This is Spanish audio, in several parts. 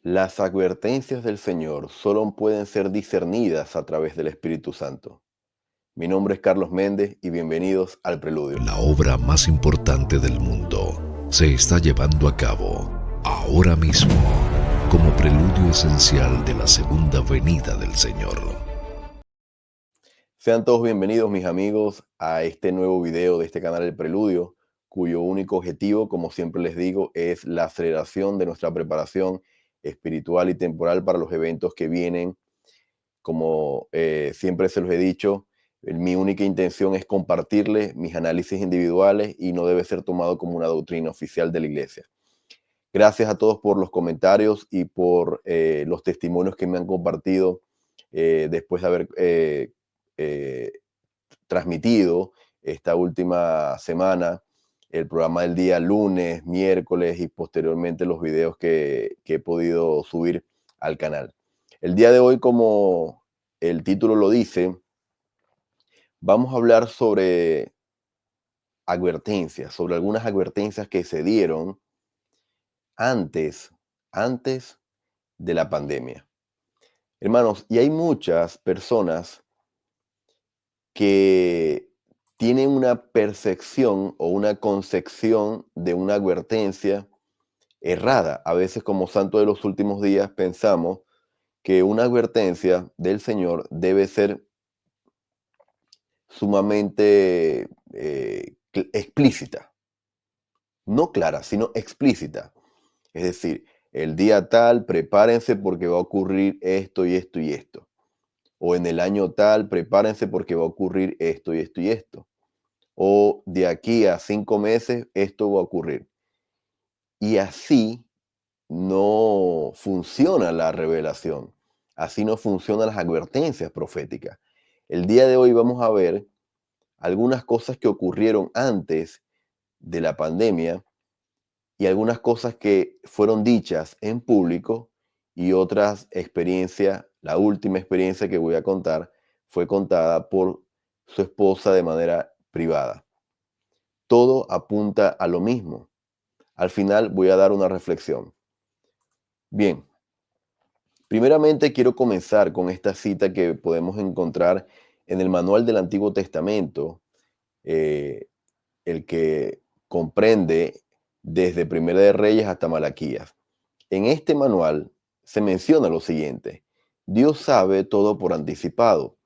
Las advertencias del Señor solo pueden ser discernidas a través del Espíritu Santo. Mi nombre es Carlos Méndez y bienvenidos al Preludio. La obra más importante del mundo se está llevando a cabo ahora mismo como preludio esencial de la segunda venida del Señor. Sean todos bienvenidos, mis amigos, a este nuevo video de este canal El Preludio, cuyo único objetivo, como siempre les digo, es la aceleración de nuestra preparación espiritual y temporal para los eventos que vienen. Como siempre se los he dicho, mi única intención es compartirles mis análisis individuales y no debe ser tomado como una doctrina oficial de la iglesia. Gracias a todos por los comentarios y por los testimonios que me han compartido después de haber eh, transmitido esta última semana el programa del día lunes, miércoles y posteriormente los videos que he podido subir al canal. El día de hoy, como el título lo dice, vamos a hablar sobre advertencias, sobre algunas advertencias que se dieron antes, antes de la pandemia. Hermanos, y hay muchas personas que tienen una percepción o una concepción de una advertencia errada. A veces, como santo de los últimos días, pensamos que una advertencia del Señor debe ser sumamente explícita, no clara, sino explícita. Es decir, el día tal, prepárense porque va a ocurrir esto y esto y esto. O en el año tal, prepárense porque va a ocurrir esto y esto y esto. O de aquí a 5 meses, esto va a ocurrir. Y así no funciona la revelación. Así no funcionan las advertencias proféticas. El día de hoy vamos a ver algunas cosas que ocurrieron antes de la pandemia y algunas cosas que fueron dichas en público y otras experiencias. La última experiencia que voy a contar fue contada por su esposa de manera privada. Todo apunta a lo mismo. Al final voy a dar una reflexión. Bien, primeramente quiero comenzar con esta cita que podemos encontrar en el manual del Antiguo Testamento, eh, el que comprende desde Primera de Reyes hasta Malaquías. En este manual se menciona lo siguiente: Dios sabe todo por anticipado,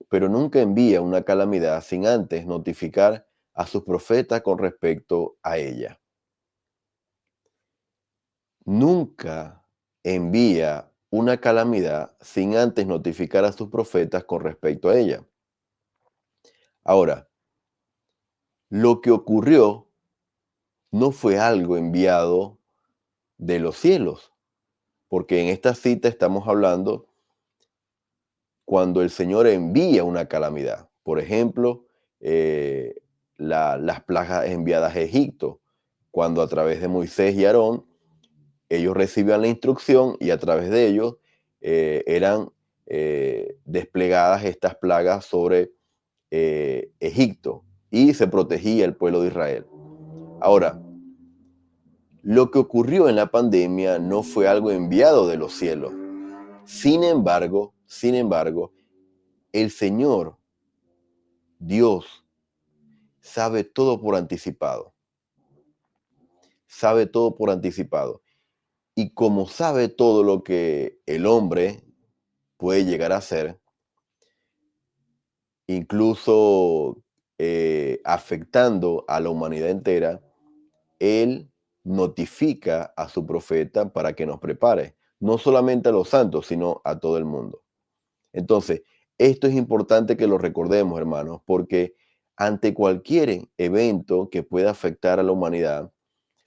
pero nunca envía una calamidad sin antes notificar a sus profetas con respecto a ella. Nunca envía una calamidad sin antes notificar a sus profetas con respecto a ella. Ahora, lo que ocurrió no fue algo enviado de los cielos, porque en esta cita estamos hablando cuando el Señor envía una calamidad. Por ejemplo, eh, las plagas enviadas a Egipto, cuando a través de Moisés y Aarón, ellos recibían la instrucción y a través de ellos eran desplegadas estas plagas sobre Egipto y se protegía el pueblo de Israel. Ahora, lo que ocurrió en la pandemia no fue algo enviado de los cielos. Sin embargo, el Señor, Dios, sabe todo por anticipado. Sabe todo por anticipado. Y como sabe todo lo que el hombre puede llegar a hacer, incluso afectando a la humanidad entera, Él notifica a su profeta para que nos prepare, no solamente a los santos, sino a todo el mundo. Entonces, esto es importante que lo recordemos, hermanos, porque ante cualquier evento que pueda afectar a la humanidad,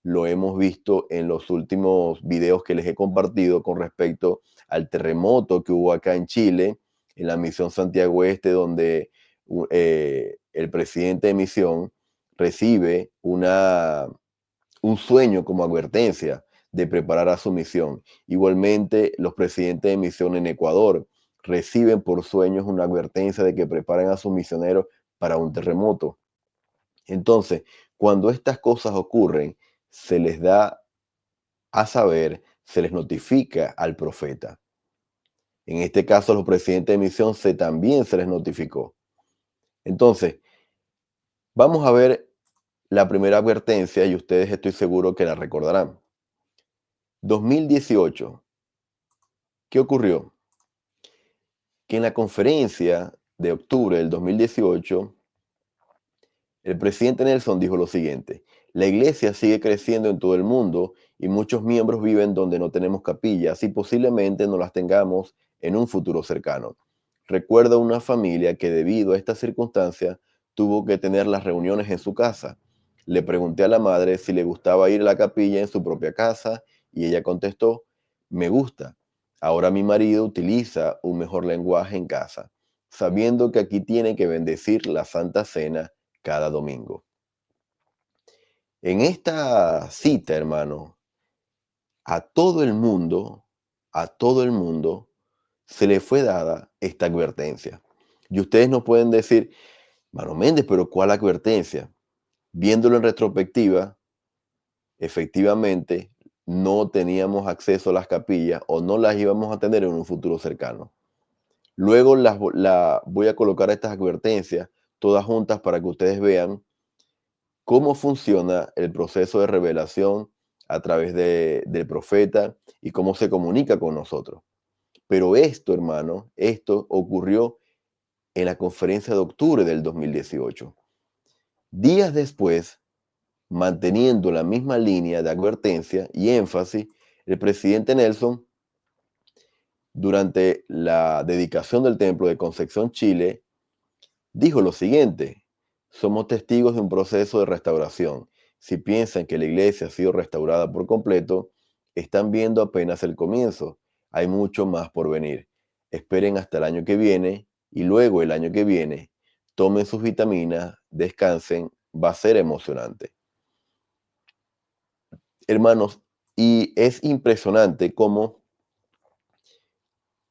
lo hemos visto en los últimos videos que les he compartido con respecto al terremoto que hubo acá en Chile, en la misión Santiago Este, donde el presidente de misión recibe un sueño como advertencia de preparar a su misión. Igualmente, los presidentes de misión en Ecuador reciben por sueños una advertencia de que preparen a sus misioneros para un terremoto. Entonces, cuando estas cosas ocurren, se les da a saber, se les notifica al profeta. En este caso, a los presidentes de misión también se les notificó. Entonces, vamos a ver la primera advertencia y ustedes estoy seguro que la recordarán. 2018. ¿Qué ocurrió? Que en la conferencia de octubre del 2018, el presidente Nelson dijo lo siguiente: la iglesia sigue creciendo en todo el mundo y muchos miembros viven donde no tenemos capillas y posiblemente no las tengamos en un futuro cercano. Recuerdo una familia que debido a esta circunstancia tuvo que tener las reuniones en su casa. Le pregunté a la madre si le gustaba ir a la capilla en su propia casa y ella contestó: me gusta. Ahora mi marido utiliza un mejor lenguaje en casa, sabiendo que aquí tiene que bendecir la Santa Cena cada domingo. En esta cita, hermano, a todo el mundo, a todo el mundo se le fue dada esta advertencia. Y ustedes nos pueden decir: Mano Méndez, pero ¿cuál advertencia? Viéndolo en retrospectiva, efectivamente no teníamos acceso a las capillas o no las íbamos a tener en un futuro cercano. Luego voy a colocar estas advertencias todas juntas para que ustedes vean cómo funciona el proceso de revelación a través del profeta y cómo se comunica con nosotros. Pero esto, hermano, esto ocurrió en la conferencia de octubre del 2018. Días después, manteniendo la misma línea de advertencia y énfasis, el presidente Nelson, durante la dedicación del templo de Concepción, Chile, dijo lo siguiente: somos testigos de un proceso de restauración. Si piensan que la iglesia ha sido restaurada por completo, están viendo apenas el comienzo. Hay mucho más por venir. Esperen hasta el año que viene y luego el año que viene. Tomen sus vitaminas, descansen, va a ser emocionante. Hermanos, y es impresionante cómo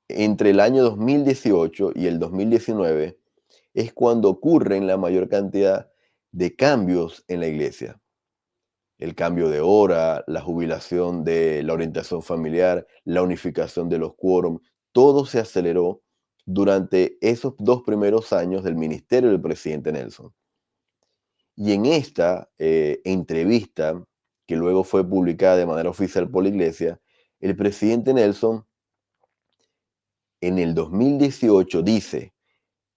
entre el año 2018 y el 2019 es cuando ocurren la mayor cantidad de cambios en la iglesia. El cambio de hora, la jubilación de la orientación familiar, la unificación de los quórum, todo se aceleró durante esos 2 primeros años del ministerio del presidente Nelson. Y en esta entrevista, que luego fue publicada de manera oficial por la iglesia, el presidente Nelson en el 2018 dice: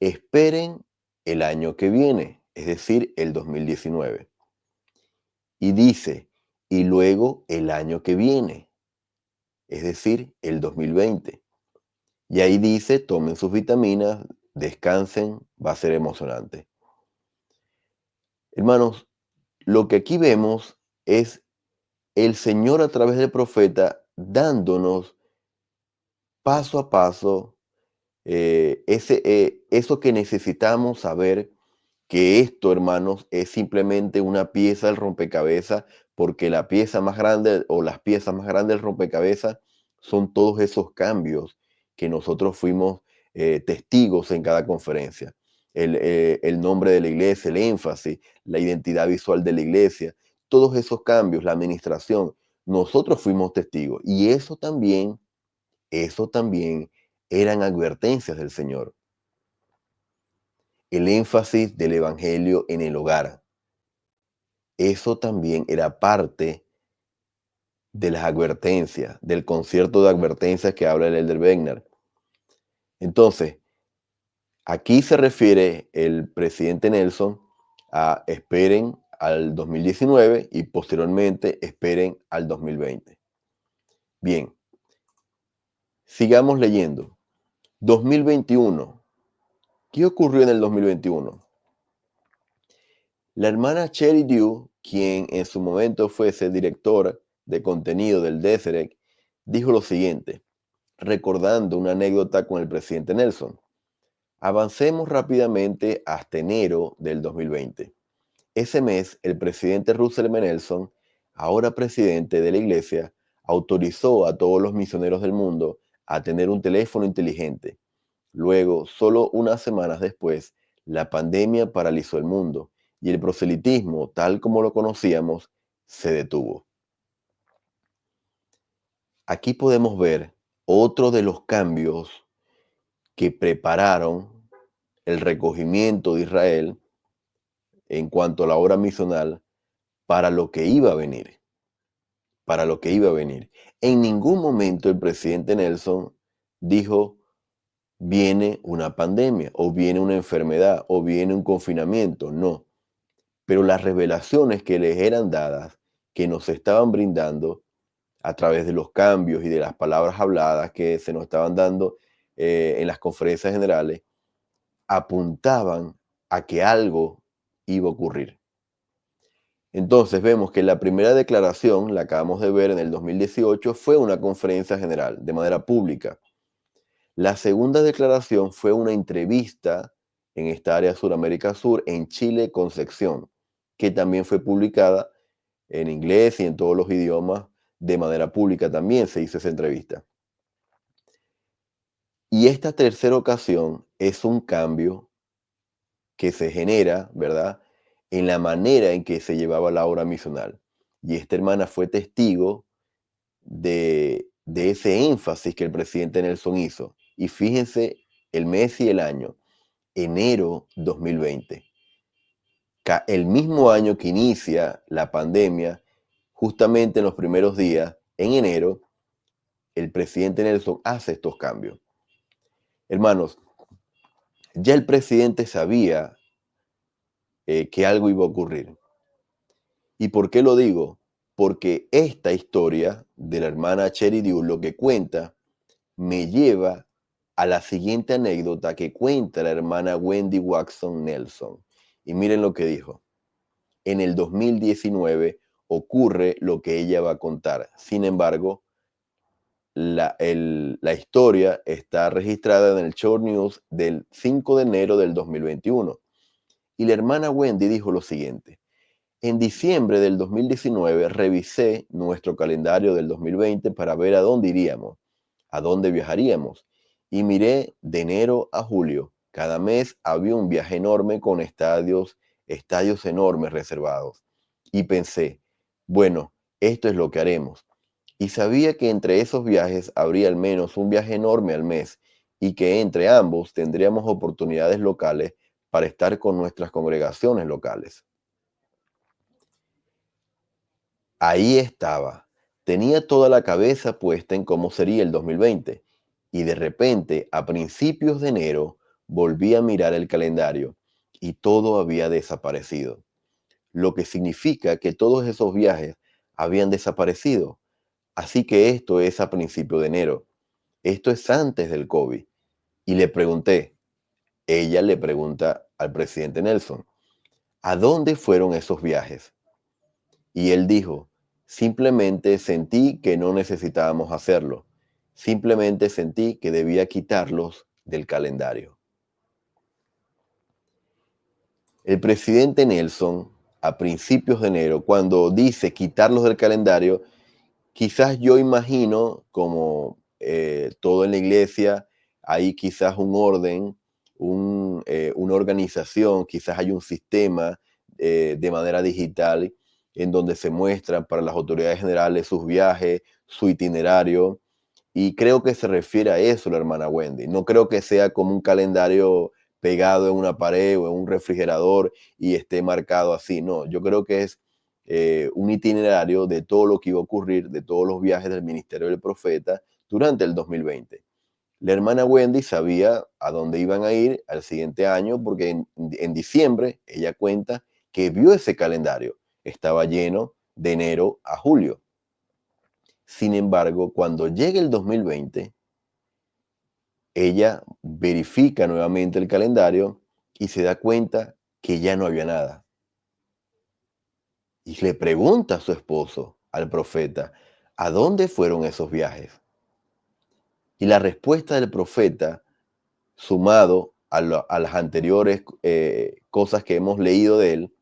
esperen el año que viene, es decir, el 2019. Y dice: y luego el año que viene, es decir, el 2020. Y ahí dice: tomen sus vitaminas, descansen, va a ser emocionante. Hermanos, lo que aquí vemos es el Señor a través del profeta dándonos paso a paso eso que necesitamos saber, que esto, hermanos, es simplemente una pieza del rompecabezas, porque la pieza más grande o las piezas más grandes del rompecabezas son todos esos cambios que nosotros fuimos testigos en cada conferencia. El nombre de la iglesia, el énfasis, la identidad visual de la iglesia, todos esos cambios, la administración, nosotros fuimos testigos. Y eso también eran advertencias del Señor. El énfasis del evangelio en el hogar. Eso también era parte de las advertencias, del concierto de advertencias que habla el Elder Wegner. Entonces, aquí se refiere el presidente Nelson a esperen al 2019 y posteriormente esperen al 2020. Bien, sigamos leyendo. 2021. ¿Qué ocurrió en el 2021? La hermana Cherry Dew, quien en su momento fuese directora de contenido del Deseret, dijo lo siguiente, recordando una anécdota con el presidente Nelson. Avancemos rápidamente hasta enero del 2020. Ese mes, el presidente Russell M. Nelson, ahora presidente de la iglesia, autorizó a todos los misioneros del mundo a tener un teléfono inteligente. Luego, solo unas semanas después, la pandemia paralizó el mundo y el proselitismo, tal como lo conocíamos, se detuvo. Aquí podemos ver otro de los cambios que prepararon el recogimiento de Israel en cuanto a la obra misional para lo que iba a venir, para lo que iba a venir. En ningún momento el presidente Nelson dijo, viene una pandemia, o viene una enfermedad, o viene un confinamiento, no. Pero las revelaciones que les eran dadas, que nos estaban brindando a través de los cambios y de las palabras habladas que se nos estaban dando en las conferencias generales, apuntaban a que algo iba a ocurrir. Entonces vemos que la primera declaración, la acabamos de ver en el 2018, fue una conferencia general de manera pública. La segunda declaración fue una entrevista en esta área Suramérica Sur, en Chile, Concepción, que también fue publicada en inglés y en todos los idiomas de manera pública. También se hizo esa entrevista. Y esta tercera ocasión es un cambio que se genera, ¿verdad?, en la manera en que se llevaba la obra misional. Y esta hermana fue testigo de ese énfasis que el presidente Nelson hizo. Y fíjense el mes y el año, enero 2020. El mismo año que inicia la pandemia, justamente en los primeros días, en enero, el presidente Nelson hace estos cambios. Hermanos, ya el presidente sabía que algo iba a ocurrir. ¿Y por qué lo digo? Porque esta historia de la hermana Cherry Dew, lo que cuenta, me lleva a la siguiente anécdota que cuenta la hermana Wendy Watson Nelson. Y miren lo que dijo. En el 2019 ocurre lo que ella va a contar. Sin embargo, la historia está registrada en el Short News del 5 de enero del 2021. Y la hermana Wendy dijo lo siguiente. En diciembre del 2019 revisé nuestro calendario del 2020 para ver a dónde iríamos, a dónde viajaríamos. Y miré de enero a julio. Cada mes había un viaje enorme con estadios enormes reservados. Y pensé, bueno, esto es lo que haremos. Y sabía que entre esos viajes habría al menos un viaje enorme al mes y que entre ambos tendríamos oportunidades locales para estar con nuestras congregaciones locales. Ahí estaba. Tenía toda la cabeza puesta en cómo sería el 2020 y de repente, a principios de enero, volví a mirar el calendario y todo había desaparecido. Lo que significa que todos esos viajes habían desaparecido. Así que esto es a principios de enero. Esto es antes del COVID. Y le pregunté, ella le pregunta al presidente Nelson, ¿a dónde fueron esos viajes? Y él dijo, simplemente sentí que no necesitábamos hacerlo. Simplemente sentí que debía quitarlos del calendario. El presidente Nelson, a principios de enero, cuando dice quitarlos del calendario, quizás yo imagino como todo en la iglesia, hay quizás un orden, una organización, quizás hay un sistema de manera digital en donde se muestran para las autoridades generales sus viajes, su itinerario, y creo que se refiere a eso la hermana Wendy. No creo que sea como un calendario pegado en una pared o en un refrigerador y esté marcado así. No, yo creo que es un itinerario de todo lo que iba a ocurrir, de todos los viajes del ministerio del profeta durante el 2020. La hermana Wendy sabía a dónde iban a ir al siguiente año porque en diciembre ella cuenta que vio ese calendario. Estaba lleno de enero a julio. Sin embargo, cuando llega el 2020, ella verifica nuevamente el calendario y se da cuenta que ya no había nada. Y le pregunta a su esposo, al profeta, ¿a dónde fueron esos viajes? Y la respuesta del profeta, sumado a las anteriores cosas que hemos leído de él,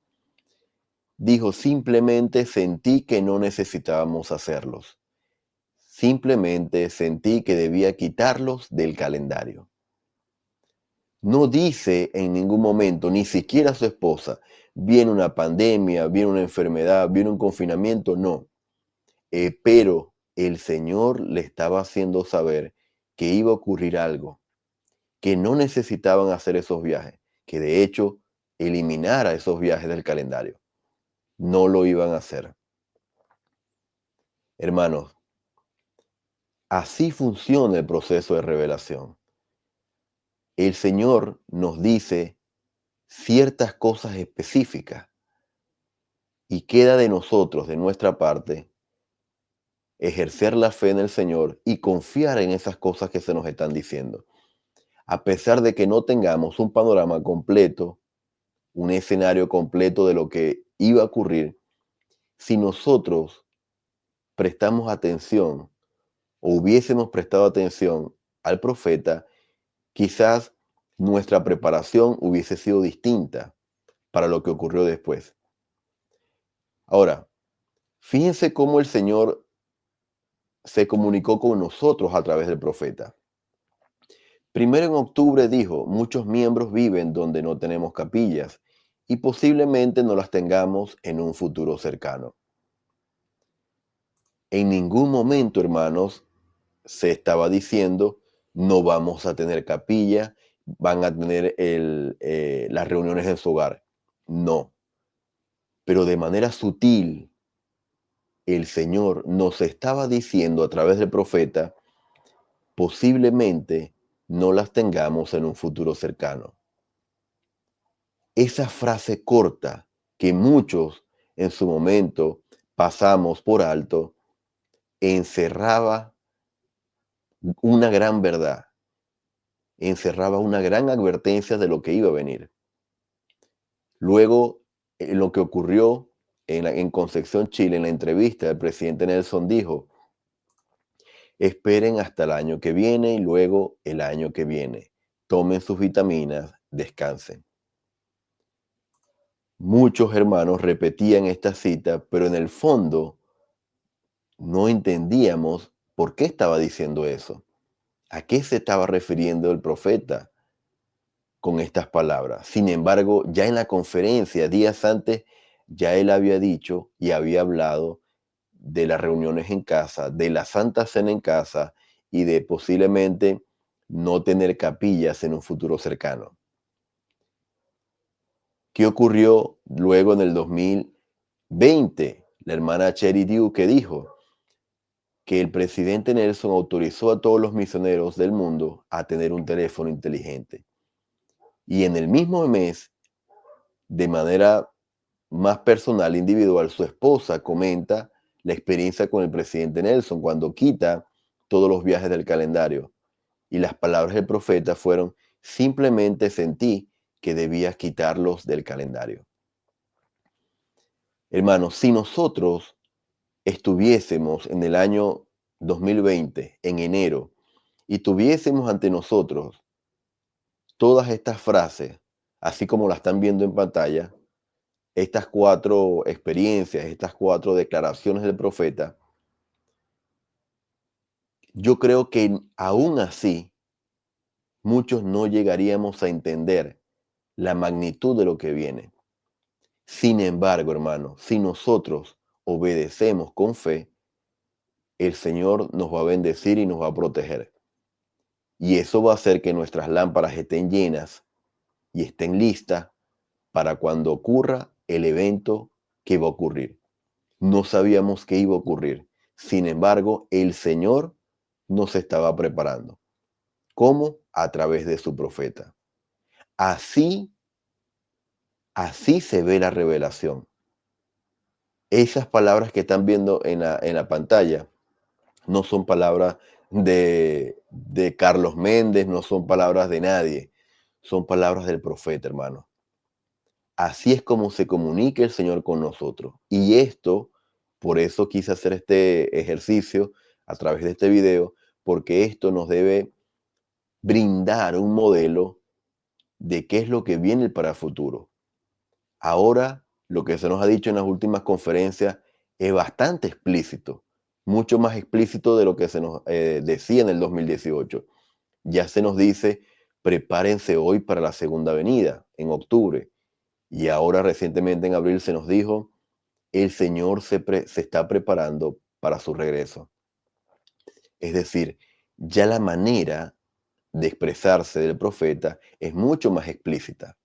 dijo, simplemente sentí que no necesitábamos hacerlos. Simplemente sentí que debía quitarlos del calendario. No dice en ningún momento, ni siquiera su esposa, viene una pandemia, viene una enfermedad, viene un confinamiento, no. Pero el Señor le estaba haciendo saber que iba a ocurrir algo, que no necesitaban hacer esos viajes, que de hecho eliminara esos viajes del calendario. No lo iban a hacer. Hermanos, así funciona el proceso de revelación. El Señor nos dice ciertas cosas específicas y queda de nosotros, de nuestra parte, ejercer la fe en el Señor y confiar en esas cosas que se nos están diciendo. A pesar de que no tengamos un panorama completo, un escenario completo de lo que iba a ocurrir, si nosotros prestamos atención o hubiésemos prestado atención al profeta, quizás nuestra preparación hubiese sido distinta para lo que ocurrió después. Ahora, fíjense cómo el Señor se comunicó con nosotros a través del profeta. Primero en octubre dijo, muchos miembros viven donde no tenemos capillas y posiblemente no las tengamos en un futuro cercano. En ningún momento, hermanos, se estaba diciendo, no vamos a tener capilla, van a tener las reuniones en su hogar. No. Pero de manera sutil, el Señor nos estaba diciendo a través del profeta, posiblemente no las tengamos en un futuro cercano. Esa frase corta que muchos en su momento pasamos por alto, encerraba una gran verdad, encerraba una gran advertencia de lo que iba a venir. Luego, lo que ocurrió en Concepción, Chile, en la entrevista, el presidente Nelson dijo, esperen hasta el año que viene y luego el año que viene. Tomen sus vitaminas, descansen. Muchos hermanos repetían esta cita, pero en el fondo no entendíamos por qué estaba diciendo eso. ¿A qué se estaba refiriendo el profeta con estas palabras? Sin embargo, ya en la conferencia, días antes, ya él había dicho y había hablado de las reuniones en casa, de la Santa Cena en casa y de posiblemente no tener capillas en un futuro cercano. ¿Qué ocurrió luego en el 2020? La hermana Cherry Duke dijo que el presidente Nelson autorizó a todos los misioneros del mundo a tener un teléfono inteligente. Y en el mismo mes, de manera más personal, individual, su esposa comenta la experiencia con el presidente Nelson cuando quita todos los viajes del calendario. Y las palabras del profeta fueron, simplemente sentí que debías quitarlos del calendario. Hermanos, si nosotros estuviésemos en el año 2020, en enero, y tuviésemos ante nosotros todas estas frases, así como las están viendo en pantalla, estas 4 experiencias, estas 4 declaraciones del profeta, yo creo que aún así muchos no llegaríamos a entender la magnitud de lo que viene. Sin embargo, hermano, si nosotros obedecemos con fe, el Señor nos va a bendecir y nos va a proteger. Y eso va a hacer que nuestras lámparas estén llenas y estén listas para cuando ocurra el evento que va a ocurrir. No sabíamos qué iba a ocurrir. Sin embargo, el Señor nos estaba preparando. ¿Cómo? A través de su profeta. Así se ve la revelación. Esas palabras que están viendo en la pantalla no son palabras de Carlos Méndez, no son palabras de nadie. Son palabras del profeta, hermano. Así es como se comunica el Señor con nosotros. Y esto, por eso quise hacer este ejercicio a través de este video, porque esto nos debe brindar un modelo de qué es lo que viene para el futuro. Ahora, lo que se nos ha dicho en las últimas conferencias es bastante explícito, mucho más explícito de lo que se nos decía en el 2018. Ya se nos dice, prepárense hoy para la segunda venida, en octubre. Y ahora recientemente en abril se nos dijo, el Señor se está preparando para su regreso. Es decir, ya la manera de expresarse del profeta es mucho más explícita.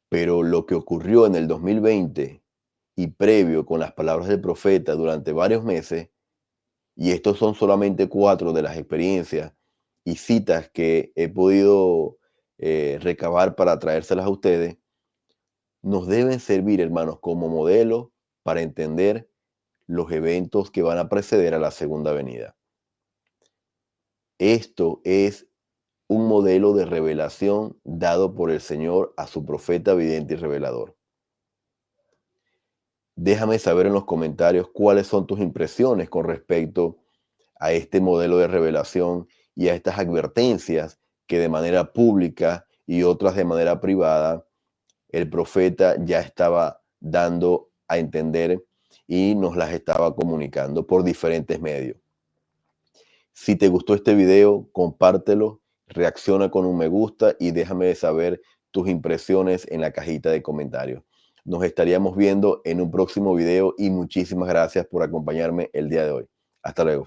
Pero lo que ocurrió en el 2020 y previo con las palabras del profeta durante varios meses, y estos son solamente 4 de las experiencias y citas que he podido recabar para traérselas a ustedes, nos deben servir, hermanos, como modelo para entender los eventos que van a preceder a la segunda venida. Esto es un modelo de revelación dado por el Señor a su profeta, vidente y revelador. Déjame saber en los comentarios cuáles son tus impresiones con respecto a este modelo de revelación y a estas advertencias que de manera pública y otras de manera privada el profeta ya estaba dando a entender y nos las estaba comunicando por diferentes medios. Si te gustó este video, compártelo, reacciona con un me gusta y déjame saber tus impresiones en la cajita de comentarios. Nos estaríamos viendo en un próximo video y muchísimas gracias por acompañarme el día de hoy. Hasta luego.